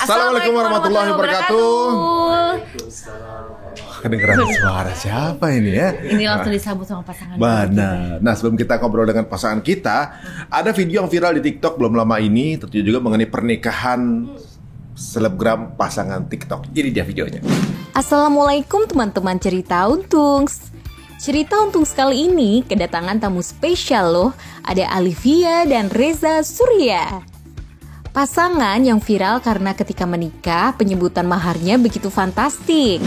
Assalamualaikum warahmatullahi wabarakatuh. Kedengeran suara siapa ini ya? Ini langsung disambut sama pasangan. Benar. Nah, sebelum kita ngobrol dengan pasangan kita, ada video yang viral di TikTok belum lama ini, tentunya juga mengenai pernikahan selebgram pasangan TikTok. Ini dia videonya. Assalamualaikum teman-teman cerita Untungs. Cerita Untungs kali ini kedatangan tamu spesial loh. Ada Alivia dan Reza Surya. Pasangan yang viral karena ketika menikah penyebutan maharnya begitu fantastik.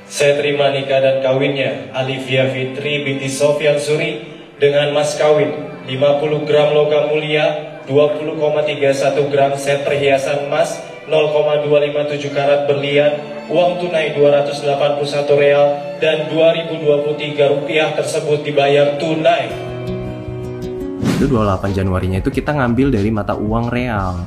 Saya terima nikah dan kawinnya Alivia Fitri binti Sofyan Suri dengan mas kawin 50 gram logam mulia, 20,31 gram set perhiasan emas, 0,257 karat berlian, uang tunai 281 real dan 2023 rupiah tersebut dibayar tunai. Itu 28 Januarinya itu kita ngambil dari mata uang real,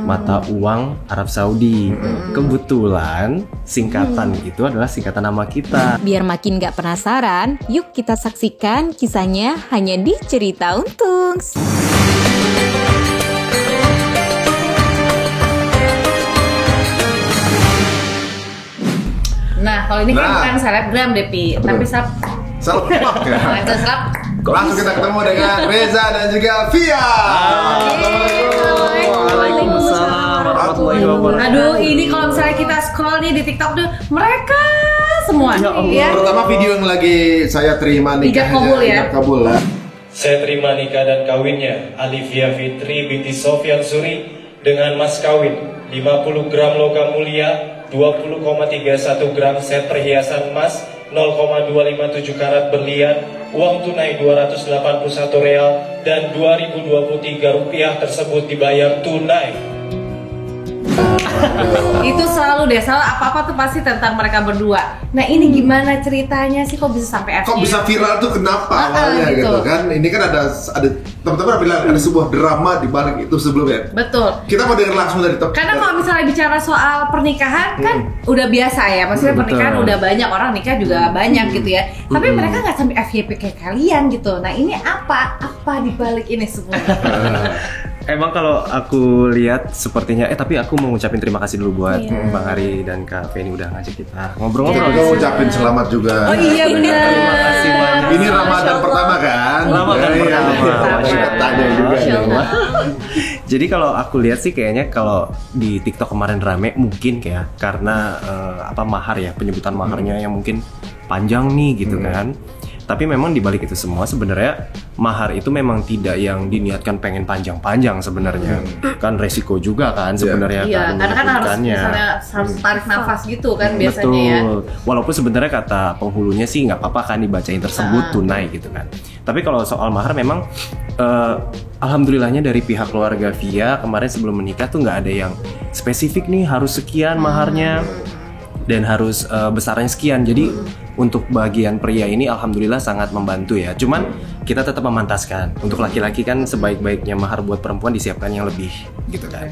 mata uang Arab Saudi. Kebetulan singkatan itu adalah singkatan nama kita. Biar makin gak penasaran, yuk kita saksikan kisahnya hanya di Cerita Untungs. Nah, kalau ini kan bukan selebgram deh, Pi. Tapi Selebgram ya. seleb. Langsung kita ketemu dengan Reza dan juga Via. Waalaikumsalam warahmatullahi wabarakatuh. Aduh, ini kalau misalnya kita scroll nih di TikTok tuh mereka semua ya. Terutama video yang lagi saya terima nikahnya. Ijab kabul ya. Ijab kabul ya. Saya terima nikah dan kawinnya Alivia Fitri binti Sofyan Suri dengan mas kawin 50 gram logam mulia, 20,31 gram set perhiasan emas, 0,257 karat berlian, uang tunai 281 real dan 2023 rupiah tersebut dibayar tunai. Itu selalu deh, selalu apa-apa tuh pasti tentang mereka berdua. Nah, ini gimana ceritanya sih kok bisa sampai Kok bisa viral tuh kenapa awalnya gitu kan? Ini kan ada teman-teman bilang ada sebuah drama di balik itu sebelumnya. Betul. Kita mau dengar langsung dari top. Karena kalau misalnya bicara soal pernikahan kan udah biasa ya, maksudnya pernikahan udah banyak, orang nikah juga banyak gitu ya. Tapi mereka nggak sampai FYP kayak kalian gitu. Nah, ini apa di balik ini semua? Emang kalau aku lihat sepertinya, tapi aku mau ngucapin terima kasih dulu buat Bang Ari dan Kak Feni udah ngajak kita ngobrol-ngobrol. Kita ucapin selamat juga. Oh iya benar. Terima kasih banyak. Ini Ramadan pertama kan? Ramadan pertama. Masya tanya juga nih. Jadi kalau aku lihat sih kayaknya kalau di TikTok kemarin rame mungkin kayak karena mahar ya, penyebutan maharnya yang mungkin panjang nih gitu kan. Tapi memang di balik itu semua sebenarnya mahar itu memang tidak yang diniatkan pengen panjang-panjang sebenarnya. Kan resiko juga kan sebenarnya. Iya, karena kan harus tarik nafas gitu kan biasanya ya. Walaupun sebenarnya kata penghulunya sih nggak apa-apa kan dibacain tersebut tunai gitu kan. Tapi kalau soal mahar memang alhamdulillahnya dari pihak keluarga Via kemarin sebelum menikah tuh nggak ada yang spesifik nih harus sekian maharnya dan harus besarnya sekian. Jadi untuk bagian pria ini alhamdulillah sangat membantu ya. Cuman kita tetap memantaskan. Untuk laki-laki kan sebaik-baiknya mahar buat perempuan disiapkan yang lebih gitu kan.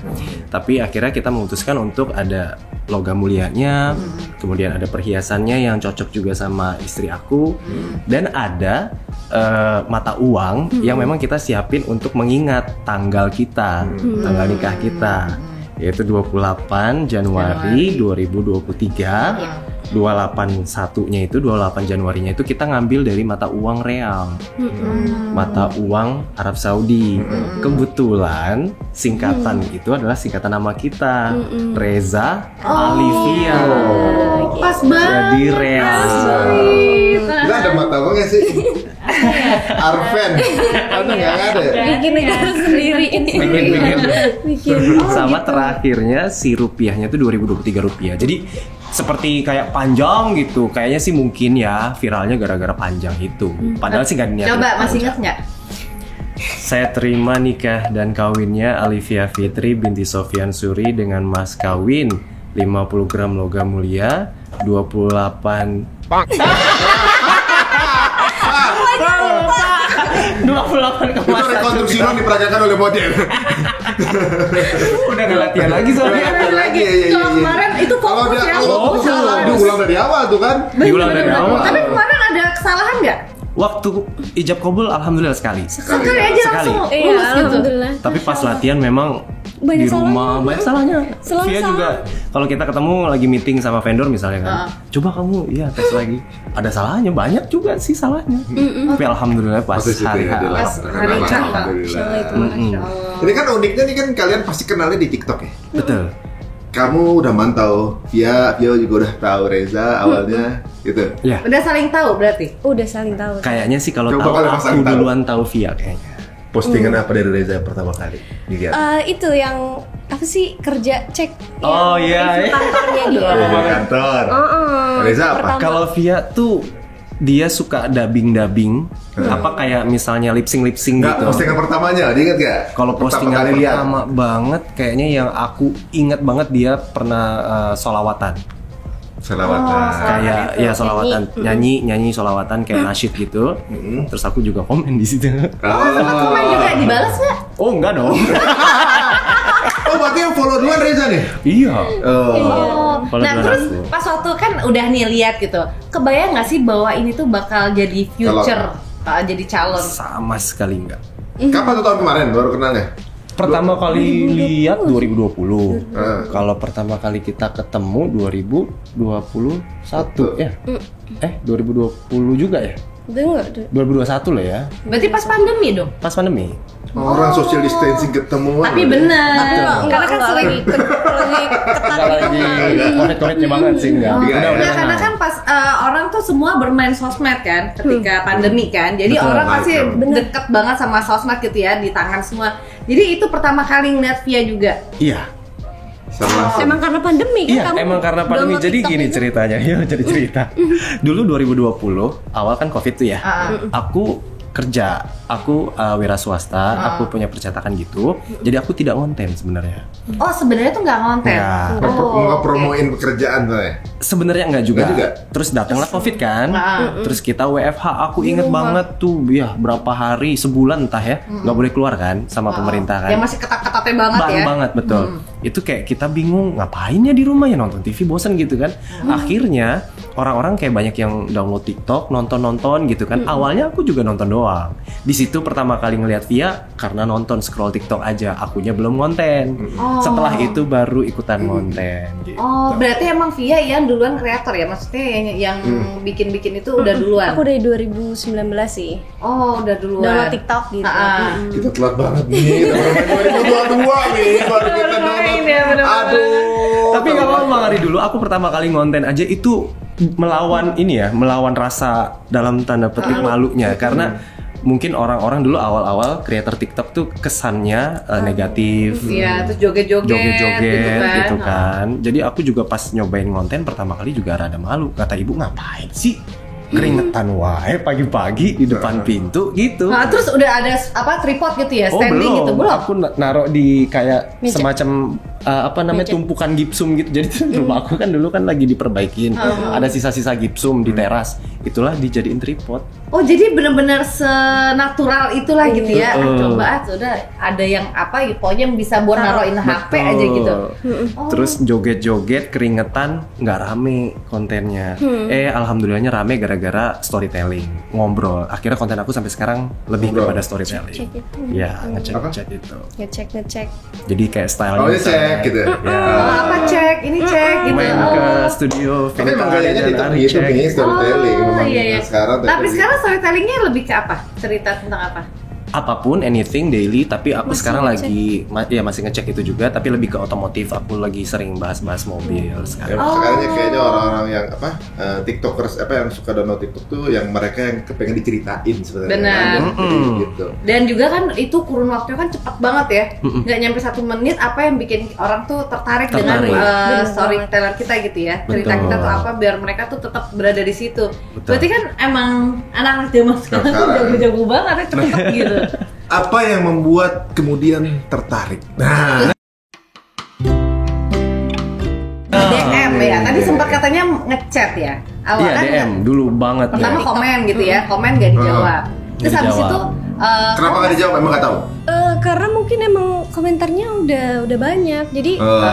Tapi akhirnya kita memutuskan untuk ada logam mulianya, kemudian ada perhiasannya yang cocok juga sama istri aku, dan ada mata uang yang memang kita siapin untuk mengingat tanggal kita, tanggal nikah kita, yaitu 28 Januari 2023. 28/1-nya itu 28 Januarinya itu kita ngambil dari mata uang real, mata uang Arab Saudi. Kebetulan singkatan itu adalah singkatan nama kita, Reza Alivia. Pas banget. Jadi real. Kita ada mata uang nggak sih? Arven, ada nggak ada? Bikin negara sendiri. Bikin. Sama terakhirnya si rupiahnya itu 2023 rupiah. Jadi seperti kayak panjang gitu. Kayaknya sih mungkin ya viralnya gara-gara panjang itu. Padahal sih nggak niat. Coba masih ingat nggak? Saya terima nikah dan kawinnya Alivia Fitri binti Sofyan Suri dengan mas kawin 50 gram logam mulia, 28 Itu rekonstruksi yang diperagakan oleh model. Udah nggak latihan lagi soalnya. Kalau kemarin itu fokus ya. Diulang dari awal tuh kan? Diulang dari awal. Tapi kemarin ada kesalahan nggak? Waktu ijab kabul alhamdulillah sekali. Sekali aja langsung lulus gitu. Alhamdulillah. Tapi pas latihan memang Banyak di rumah, salahnya. banyak salahnya. Selalu Via salah. juga kalau kita ketemu lagi meeting sama vendor misalnya kan, coba kamu ya tes lagi. Ada salahnya, banyak juga sih salahnya. Tapi alhamdulillah pas Positif hari ya, H. Pas hari H. Alhamdulillah. Masya Allah. Ini kan uniknya nih kan kalian pasti kenalnya di TikTok ya. Betul. Kamu udah mantau Via juga udah tahu Reza awalnya gitu. Ya. Udah saling tahu berarti. Udah saling tahu. Kayaknya sih kalau Coba tahu kalian aku pasang tahu. duluan tahu Via kayaknya. Postingan apa dari Reza pertama kali dilihat? Itu yang apa sih kerja cek Oh, yang iya, review iya. kantornya dia. Di kantor. Reza apa? Pertama. Kalau Via tuh dia suka dubbing apa kayak misalnya lip sync Enggak, gitu. postingan pertamanya, diinget gak? Kalau postingan pertama banget kayaknya yang aku inget banget dia pernah solawatan. Selawatan. Kayak ya solawatan nyanyi solawatan kayak nasyid gitu. Terus aku juga komen di situ. Komen juga dibalas nggak? Oh enggak dong. Oh, berarti yang follow duluan Reza nih? Iya. Oh, Kalau nah duluan terus aku. pas waktu kan udah nih lihat gitu, kebayang nggak sih bahwa ini tuh bakal jadi future, jadi calon? Sama sekali enggak. Kapan tuh tahun kemarin baru kenalnya? Pertama kali lihat 2020. Ah. Kalau pertama kali kita ketemu 2021 ya. 2020 juga ya? Udah enggak? 2021 lah ya. Berarti pas pandemi dong. Pas pandemi. Orang social distancing ketemuan. Tapi bener, karena kan sering lagi ketat. Enggak lagi covid-covidnya banget sih enggak. Iya, Nah, karena kan pas orang tuh semua bermain sosmed kan ketika pandemi kan. Jadi Betul, orang pasti betul. deket banget sama sosmed gitu ya, di tangan semua. Jadi itu pertama kali ngeliat Via juga. Iya. Emang karena pandemi kan Iya, kamu emang karena pandemi. download Jadi TikTok gini itu? ceritanya. Yuk jadi cerita. Dulu 2020 awal kan Covid tuh ya. Aku kerja, aku wira swasta, aku punya percetakan gitu. Jadi aku tidak konten sebenarnya. Oh sebenarnya tuh nggak ngonten. Nggak. Nggak promoin pekerjaan tuh ya? Sebenarnya enggak juga. Nggak juga? Terus datanglah Covid kan. Terus kita WFH, aku inget banget tuh ya berapa hari, sebulan entah ya, nggak boleh keluar kan sama pemerintah kan. Ya masih ketat-ketatnya banget ya. Banget betul. Itu kayak kita bingung ngapain ya di rumah ya, nonton TV bosan gitu kan. Akhirnya orang-orang kayak banyak yang download TikTok, nonton gitu kan. Awalnya aku juga nonton doang. Di situ pertama kali ngeliat Via karena nonton scroll TikTok aja, akunya belum konten. Setelah itu baru ikutan konten gitu. Oh berarti emang Via yang duluan kreator ya, maksudnya yang bikin-bikin itu udah duluan. Aku dari 2019 sih. Oh udah duluan. Download TikTok gitu. Kita telat banget nih, kita baru main 2022 nih, baru kita download. Aduh. Tapi nggak apa-apa Bang Ari, dulu aku pertama kali ngonten aja itu melawan ini ya, melawan rasa dalam tanda petik malunya karena mungkin orang-orang dulu awal-awal kreator TikTok tuh kesannya negatif. Iya, terus joget-joget gitu kan. Jadi aku juga pas nyobain konten pertama kali juga rada malu. Kata ibu, ngapain sih keringetan wae pagi-pagi di depan pintu gitu. Nah, terus udah ada apa tripod gitu ya, standing gitu belum? Aku naruh di kayak Meja. semacam apa namanya Meja. tumpukan gipsum gitu. Jadi rumah aku kan dulu kan lagi diperbaikin. Ada sisa-sisa gipsum di teras. Itulah dijadiin tripod. Oh jadi benar-benar senatural itulah gitu ya. Coba sudah ada yang apa, pokoknya bisa buat naruhin HP aja gitu. Terus joget-joget keringetan nggak rame kontennya. Alhamdulillahnya rame gara-gara storytelling, ngobrol. Akhirnya konten aku sampai sekarang lebih kepada storytelling. Cek itu. Ya, ngecek itu. Ngecek. Jadi kayak style Oh, ini cek gitu. Ya. Apa cek, ini cek gitu. Main ke studio Tapi emang gayanya di dan gitu cek. nih, storytelling. Memang Iya. sekarang. Tapi sekarang storytellingnya lebih ke apa? Cerita tentang apa? Apapun, anything, daily. Tapi aku Masih sekarang ngecek. lagi masih ngecek itu juga. Tapi lebih ke otomotif. Aku lagi sering bahas-bahas mobil sekarang. Sekarang kayaknya orang-orang yang tiktokers yang suka download TikTok tuh yang mereka yang kepengen diceritain sebenarnya. Benar. kan? Jadi gitu. Dan juga kan itu kurun waktunya kan cepat banget ya, nggak nyampe 1 menit apa yang bikin orang tuh tertarik dengan storyteller kita gitu ya, cerita Betul. kita tuh apa biar mereka tuh tetap berada di situ. Betul. Berarti kan emang anak-anak zaman sekarang tuh Sekarang. jago-jago banget ya, cepet gitu. Apa yang membuat kemudian tertarik? Nah, DM ya, tadi sempat katanya ngechat ya, awal Iya, kan DM dulu banget. pertama ya. komen gitu ya, komen gak dijawab. Terus Nggak habis dijawab. itu kenapa nggak dijawab? Emang nggak tahu. Karena mungkin emang komentarnya udah banyak. Jadi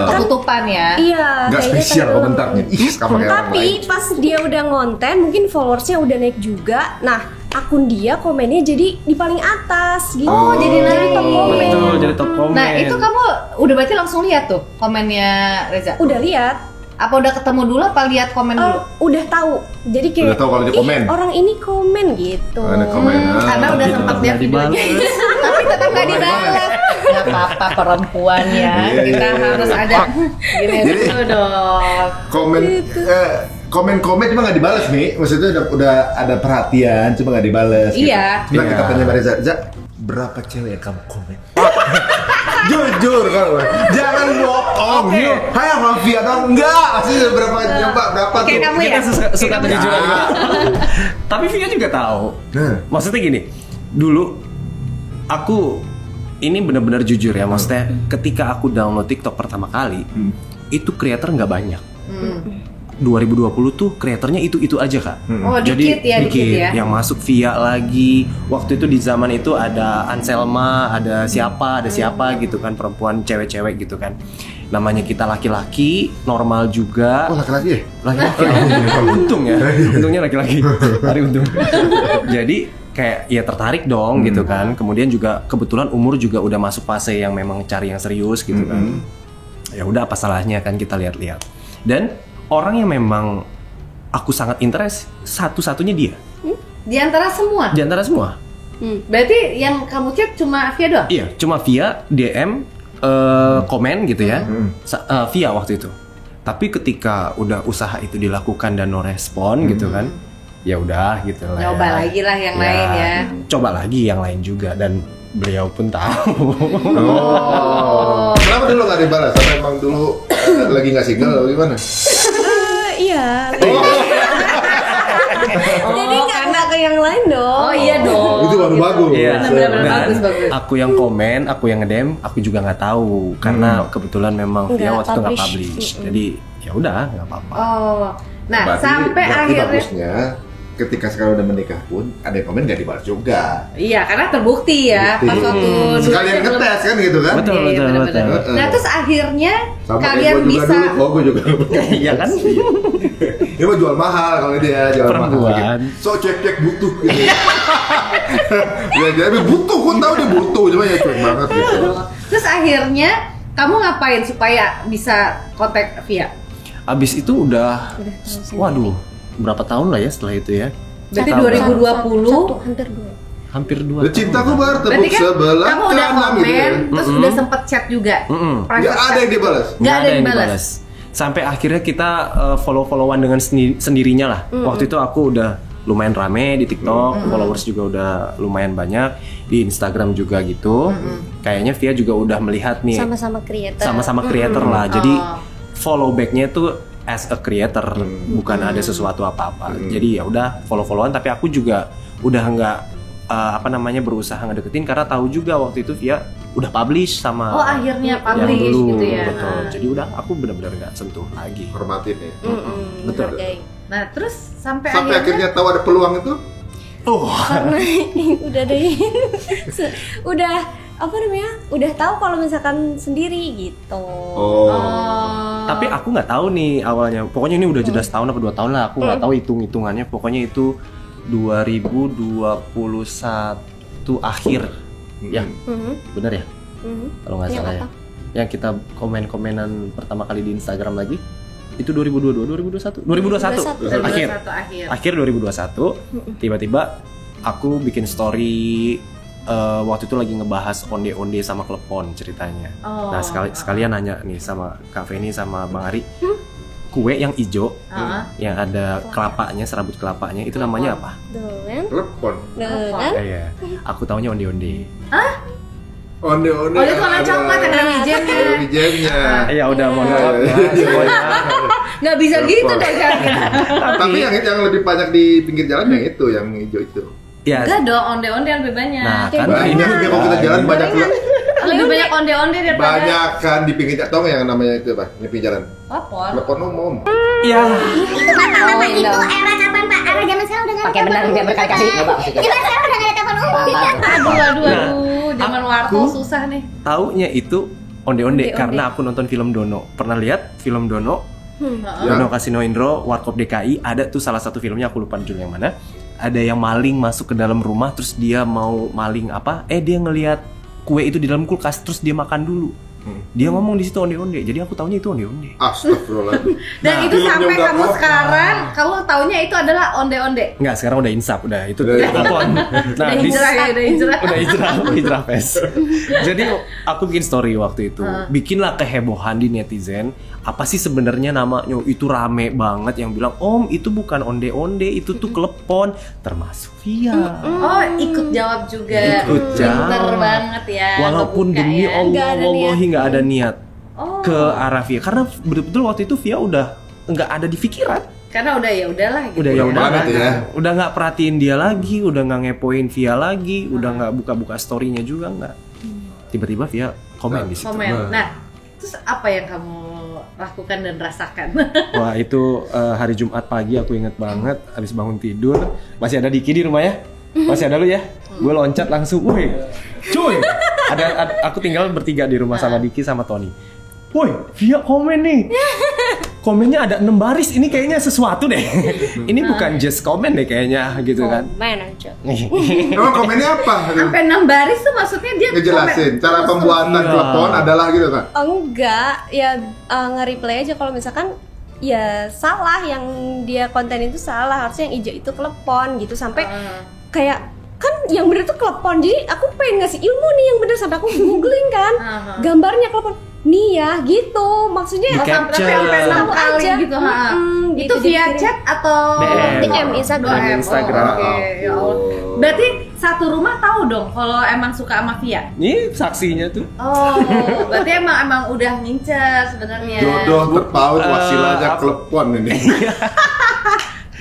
ketutupan ya. iya Nggak kayaknya spesial kayak, komentarnya. Ih, sama kayak orang Tapi lain. pas dia udah ngonten, mungkin followersnya udah naik juga. Nah, akun dia komennya jadi di paling atas gitu. Oh, jadi naik top komen. Betul, jadi top komen. Nah itu kamu udah berarti langsung lihat tuh komennya Reza? Udah lihat. Apa udah ketemu dulu apa lihat komen dulu? Udah tahu. Jadi kayak Udah tahu kalau dia komen. orang ini komen gitu. Ada komen. Karena udah Tapi sempat tetap lihat nggak videonya. Tapi tetap nggak dibalas. Nggak apa-apa perempuan ya. Iya, Kita iya. harus ada gini Jadi- dulu dong. Komen cuma nggak dibalas nih, maksudnya udah ada perhatian cuma nggak dibalas. Iya. Gitu. Nah kita Iya. tanya sama Reza, berapa cewek yang kamu komen? Jujur kan, jangan bohong. Oke. Hai Mafia dong, enggak. Asli berapa berapa Oke, tuh? kamu ya. Kita suka Kamu kejujuran ya. juga. Tapi Via juga tahu. Nah. Maksudnya gini, dulu aku ini benar-benar jujur ya, maksudnya ketika aku download TikTok pertama kali, itu creator nggak banyak. 2020 tuh kreatornya itu aja Kak. Oh, dikit ya, dikit ya. Yang masuk Via lagi. Waktu itu di zaman itu ada Anselma, ada siapa gitu kan, perempuan cewek-cewek gitu kan. Namanya kita laki-laki, normal juga. Oh laki-laki ya? Laki-laki. Untung ya. Untungnya laki-laki. Hari untung. Jadi kayak ya tertarik dong gitu kan. Kemudian juga kebetulan umur juga udah masuk fase yang memang cari yang serius gitu kan. Ya udah apa salahnya kan kita lihat-lihat. Dan orang yang memang aku sangat interest satu-satunya dia. Di antara semua. Di antara semua. Berarti yang kamu chat cuma Via doang? Iya, cuma via DM komen gitu ya. Via waktu itu. Tapi ketika udah usaha itu dilakukan dan no respon gitu kan. Ya udah gitu lah. Nyoba ya. lagi lah yang lain ya. Coba lagi yang lain juga dan beliau pun tahu. Oh. Kenapa dulu nggak dibalas? Atau emang dulu lagi nggak single atau gimana? Iya. Oh, Jadi nggak ke yang lain dong. Oh iya dong. Itu baru bagus. Iya. Benar-benar Dan bagus. aku yang komen, aku yang nge-DM, aku juga nggak tahu karena kebetulan memang Nggak Via waktu itu nggak publish. publish. Jadi ya udah nggak apa-apa. Oh. Nah, Berarti- sampai berarti akhirnya bagusnya ketika sekarang udah menikah pun ada yang komen nggak dibalas juga. iya, karena terbukti ya Bukti. pas waktu Sekalian sebelum- ngetes kan gitu kan? Betul, Iya, betul, benar-benar. betul. Nah, terus akhirnya Sama kayak kalian gua juga bisa dulu. Oh, gue juga. Iya kan? Dia mah jual mahal kalau dia jual Perempuan. mahal. Gitu. So cek butuh gitu. Ya jadi butuh, kok tahu dia butuh cuma ya cuek banget gitu. Terus akhirnya kamu ngapain supaya bisa kontak Via? Abis itu udah waduh, berapa tahun lah ya setelah itu ya? Berarti Setahun. 2020 hampir 2. Hampir 2 Dan cintaku bertepuk berarti kan sebelah kamu udah kanan komen, gitu ya. terus udah sempet chat juga. Private Nggak ada chat. yang dibalas. Nggak ada yang dibalas. Sampai akhirnya kita follow-followan dengan sendirinya lah. Waktu itu aku udah lumayan rame di TikTok, followers juga udah lumayan banyak, di Instagram juga gitu. Kayaknya Via juga udah melihat nih Sama-sama creator. sama-sama creator lah. Jadi follow backnya tuh as a creator, bukan ada sesuatu apa-apa. Jadi ya udah follow-followan, tapi aku juga udah nggak berusaha ngedeketin karena tahu juga waktu itu Via udah publish sama Oh, akhirnya yang publish dulu, gitu ya. betul. Jadi udah aku benar-benar nggak sentuh lagi. Hormatin ya. Betul. Menghargai. Nah, terus sampai Sampai akhirnya tahu ada peluang itu. Karena udah deh. Udah apa namanya? Udah tahu kalau misalkan sendiri gitu. Oh. Tapi aku nggak tahu nih awalnya. Pokoknya ini udah jeda setahun apa 2 tahun lah. Aku nggak tahu hitung-hitungannya. Pokoknya itu 2021 akhir. Ya, bener ya? Kalau nggak Yang salah ya. apa? Yang kita komen-komenan pertama kali di Instagram lagi. Itu 2022, 2021? 2021. 2021. Akhir. 2021 akhir. Akhir 2021. Tiba-tiba aku bikin story waktu itu lagi ngebahas onde-onde sama klepon ceritanya. Oh. Nah sekalian nanya nih sama Kak Feni sama Bang Ari, kue yang hijau yang ada kelapanya, serabut kelapanya itu namanya apa? Dengan Telepon. dengan Iya, aku taunya onde-onde. Onde-onde. Oh, itu warna coklat ada wijennya. Ada wijennya. Ya udah mohon maaf ya semuanya. Nggak bisa gitu dong caranya. Tapi yang lebih banyak di pinggir jalan yang itu, yang hijau itu. Ya, Enggak dong, onde-onde yang lebih banyak. nah kan Banyak ini juga kalau kita jalan banyak Lebih banyak onde-onde daripada banyak kan di pinggir jalan. Tau nggak yang namanya itu apa? Di pinggir jalan. telepon. Telepon umum. ya Itu Bapak, itu era kapan Pak? Era zaman sekarang udah nggak ada Pakai benar telepon dia umum. berkali-kali. Zaman sekarang udah nggak ada telepon umum. Aduh, zaman warto aku- susah nih. taunya itu onde-onde Onde-onde. karena aku nonton film Dono. Pernah lihat film Dono? Ya. Dono Kasino Indro, Warkop DKI, ada tuh salah satu filmnya aku lupa judul yang mana. ada yang maling masuk ke dalam rumah, terus dia mau maling apa? Dia ngelihat kue itu di dalam kulkas, terus dia makan dulu. Dia ngomong di situ onde-onde, jadi aku taunya itu onde-onde. Astagfirullahaladzim. Dan itu filmnya sampai udah kamu keluar. sekarang, kamu taunya itu adalah onde-onde. Enggak, sekarang udah insaf, udah itu Udah telepon. Udah hijrah ya, udah hijrah. Udah hijrah pes. Jadi aku bikin story waktu itu, bikinlah kehebohan di netizen. Apa sih sebenarnya namanya? Itu rame banget yang bilang, Om itu bukan onde-onde, itu tuh klepon. Termasuk Via. Oh, ikut jawab juga. Ikut jawab. Pinter banget ya. Walaupun ngebuka demi ya. Allah, Nggak ada wallahi nggak ada niat Oh. ke arah Via, karena betul-betul waktu itu Via udah nggak ada di pikiran. Karena udah ya udahlah gitu. Udah ya udah banget ya. udah nggak perhatiin dia lagi, udah nggak ngepoin Via lagi, udah nggak buka-buka storynya juga nggak. Tiba-tiba Via komen di situ. Komen. Nah, terus apa yang kamu lakukan dan rasakan? Wah itu hari Jumat pagi aku inget banget, habis bangun tidur masih ada Diki di rumah ya, masih ada lu ya, gue loncat langsung, woi, cuy, aku tinggal bertiga di rumah sama Diki sama Tony, woi, Via komen nih, komennya ada 6 baris, ini kayaknya sesuatu deh, ini bukan just komen deh kayaknya gitu kan. Main aja. Emang komennya apa? Sampai 6 baris tuh maksudnya dia Ngejelasin cara pembuatan Iya. telepon adalah gitu kan? Enggak, ya nge-replay aja kalau misalkan ya salah yang dia konten itu salah, harusnya yang hijau itu klepon gitu sampai kayak kan yang bener tuh klepon. Jadi aku pengen ngasih ilmu nih yang bener sampai aku googling kan gambarnya klepon nih ya gitu maksudnya. Di sampai capture. 6 Tahu kali aja. gitu. Ha. Gitu, Itu via dikirim. chat atau DM Instagram. DM. Instagram. Oh, oke. Ya Allah. Berarti satu rumah tahu dong kalau emang suka sama Via. Ini saksinya tuh. Oh, berarti emang udah ngincer sebenarnya. Jodoh terpaut wasilahnya apa- klepon ini.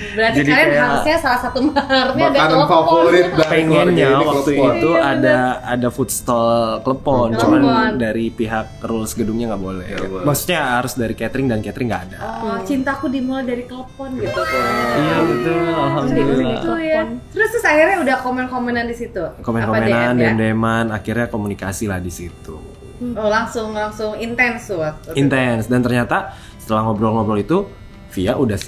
Berarti Jadi kalian kayak harusnya salah satu maharnya ada Makanan telepon. favorit dari Pengennya keluarga ini waktu klepon. itu Iya, ada food stall klepon, Klepon. cuman dari pihak rules gedungnya nggak boleh. Nggak boleh. Maksudnya harus dari catering dan catering nggak ada. Oh, cintaku dimulai dari telepon gitu. Iya betul, alhamdulillah. Gitu ya. Terus akhirnya udah komen-komenan di situ. Komen-komenan, Apa DM ya? dem-deman, akhirnya komunikasi lah di situ. Oh, langsung intens tuh. Intens, dan ternyata setelah ngobrol-ngobrol itu Via udah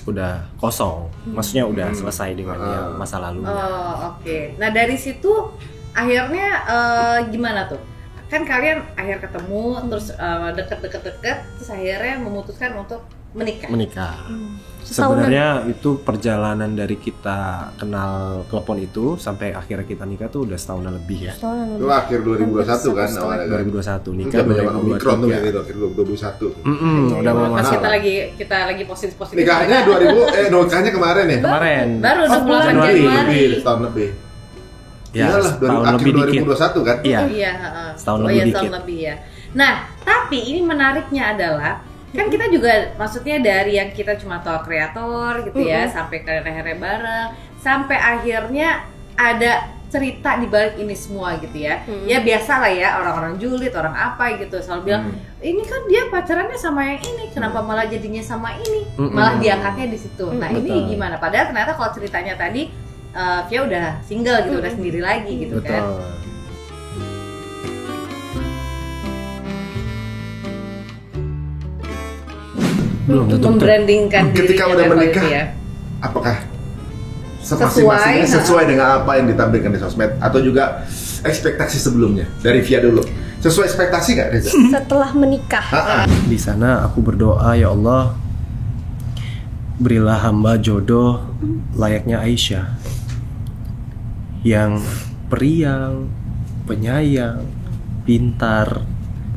kosong, maksudnya udah selesai dengan yang masa lalunya. Oh, oke. Nah, dari situ akhirnya gimana tuh? Kan kalian akhir ketemu terus deket-deket terus akhirnya memutuskan untuk menikah. Sebenarnya itu perjalanan dari kita kenal klepon itu sampai akhirnya kita nikah tuh udah setahunan lebih ya. Itu akhir 2021 kan awalnya kan? 2021 Itu nikah zaman Omikron tuh 2023. kayak gitu, akhir 2021. Udah mau Pas masuk kita lagi positif-positif. Nikahnya nikahnya kemarin ya? kemarin. Baru udah Oh, bulan Januari. Januari. setahun lebih. Ya, Iyalah, setahun akhir lebih dikit. 2021 kan? Iya. Iya, heeh. Setahun Oh lebih iya, dikit. setahun lebih ya. Nah, tapi ini menariknya adalah kan kita juga maksudnya dari yang kita cuma tahu kreator gitu ya sampai kalian akhirnya bareng sampai akhirnya ada cerita di balik ini semua gitu ya. Ya biasa lah ya orang-orang julid, orang apa gitu selalu bilang ini kan dia pacarannya sama yang ini, kenapa malah jadinya sama ini? Malah diangkatnya di situ. Nah, ini Betul. gimana? Padahal ternyata kalau ceritanya tadi Via udah single gitu, udah sendiri lagi gitu kan. Betul. Belum tentu. Membrandingkan Ketika dirinya udah level menikah, itu ya. apakah Sesuai, sesuai dengan apa yang ditampilkan di sosmed atau juga ekspektasi sebelumnya dari Via dulu? Sesuai ekspektasi nggak Reza? Setelah menikah. Di sana aku berdoa, ya Allah, berilah hamba jodoh layaknya Aisyah, yang periang, penyayang, pintar,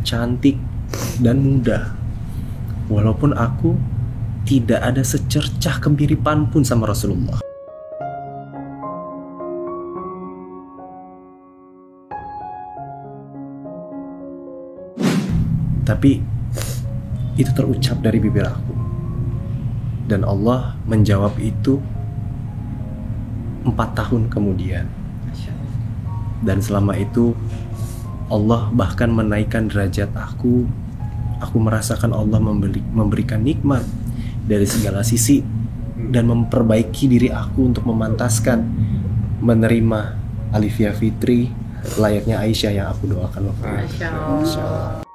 cantik, dan muda. Walaupun aku tidak ada secercah kemiripan pun sama Rasulullah. Tapi itu terucap dari bibir aku. Dan Allah menjawab itu 4 tahun kemudian. Dan selama itu Allah bahkan menaikkan derajat aku. Aku merasakan Allah memberikan nikmat dari segala sisi dan memperbaiki diri aku untuk memantaskan menerima Alivia Fitri layaknya Aisyah yang aku doakan waktu itu. Masya Allah.